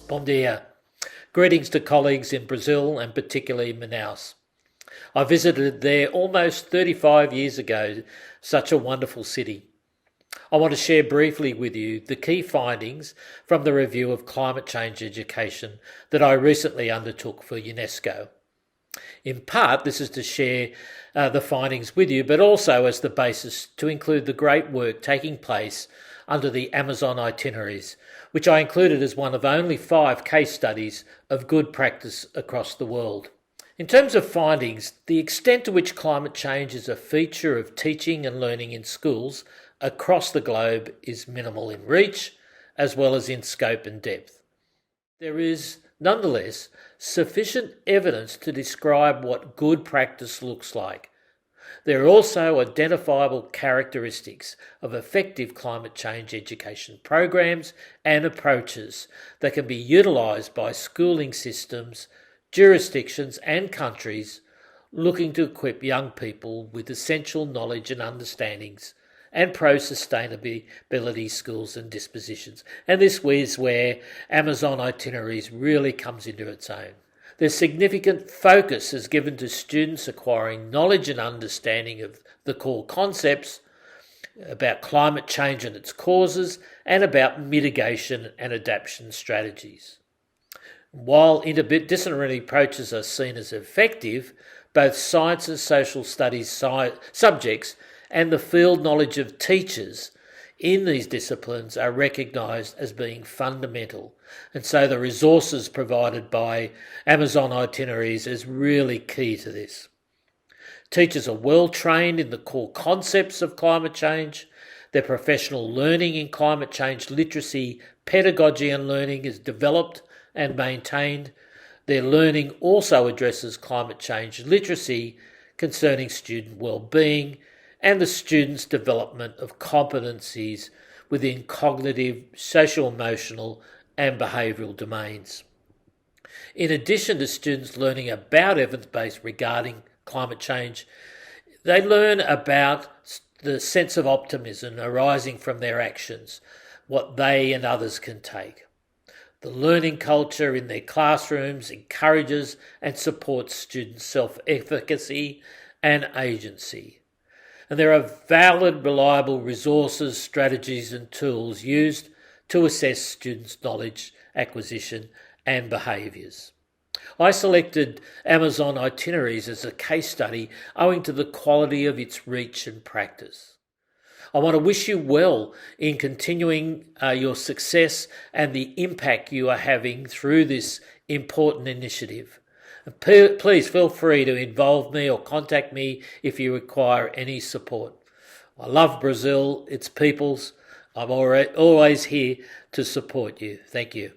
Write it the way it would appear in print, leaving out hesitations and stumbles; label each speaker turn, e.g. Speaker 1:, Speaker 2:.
Speaker 1: Bom dia. Greetings to colleagues in Brazil and particularly Manaus. I visited there almost 35 years ago, such a wonderful city. I want to share briefly with you the key findings from the review of climate change education that I recently undertook for UNESCO. In part, this is to share the findings with you, but also as the basis to include the great work taking place under the Amazon itineraries, which I included as one of only 5 case studies of good practice across the world. In terms of findings, the extent to which climate change is a feature of teaching and learning in schools across the globe is minimal in reach, as well as in scope and depth. There is, nonetheless, sufficient evidence to describe what good practice looks like. There are also identifiable characteristics of effective climate change education programs and approaches that can be utilised by schooling systems, jurisdictions and countries looking to equip young people with essential knowledge and understandings and pro-sustainability skills and dispositions. And this is where Amazon itineraries really comes into its own. There's significant focus is given to students acquiring knowledge and understanding of the core concepts about climate change and its causes and about mitigation and adaptation strategies. While interdisciplinary approaches are seen as effective, both science and social studies subjects and the field knowledge of teachers in these disciplines are recognised as being fundamental, and so the resources provided by Amazon itineraries is really key to this. Teachers are well trained in the core concepts of climate change. Their professional learning in climate change literacy, pedagogy and learning is developed and maintained. Their learning also addresses climate change literacy concerning student well-being and the students' development of competencies within cognitive, social-emotional and behavioural domains. In addition to students learning about evidence-based regarding climate change, they learn about the sense of optimism arising from their actions, what they and others can take. The learning culture in their classrooms encourages and supports students' self-efficacy and agency. And there are valid, reliable resources, strategies and tools used to assess students' knowledge acquisition and behaviours. I selected Amazon itineraries as a case study owing to the quality of its reach and practice. I want to wish you well in continuing your success and the impact you are having through this important initiative. Please feel free to involve me or contact me if you require any support. I love Brazil, its peoples. I'm always here to support you. Thank you.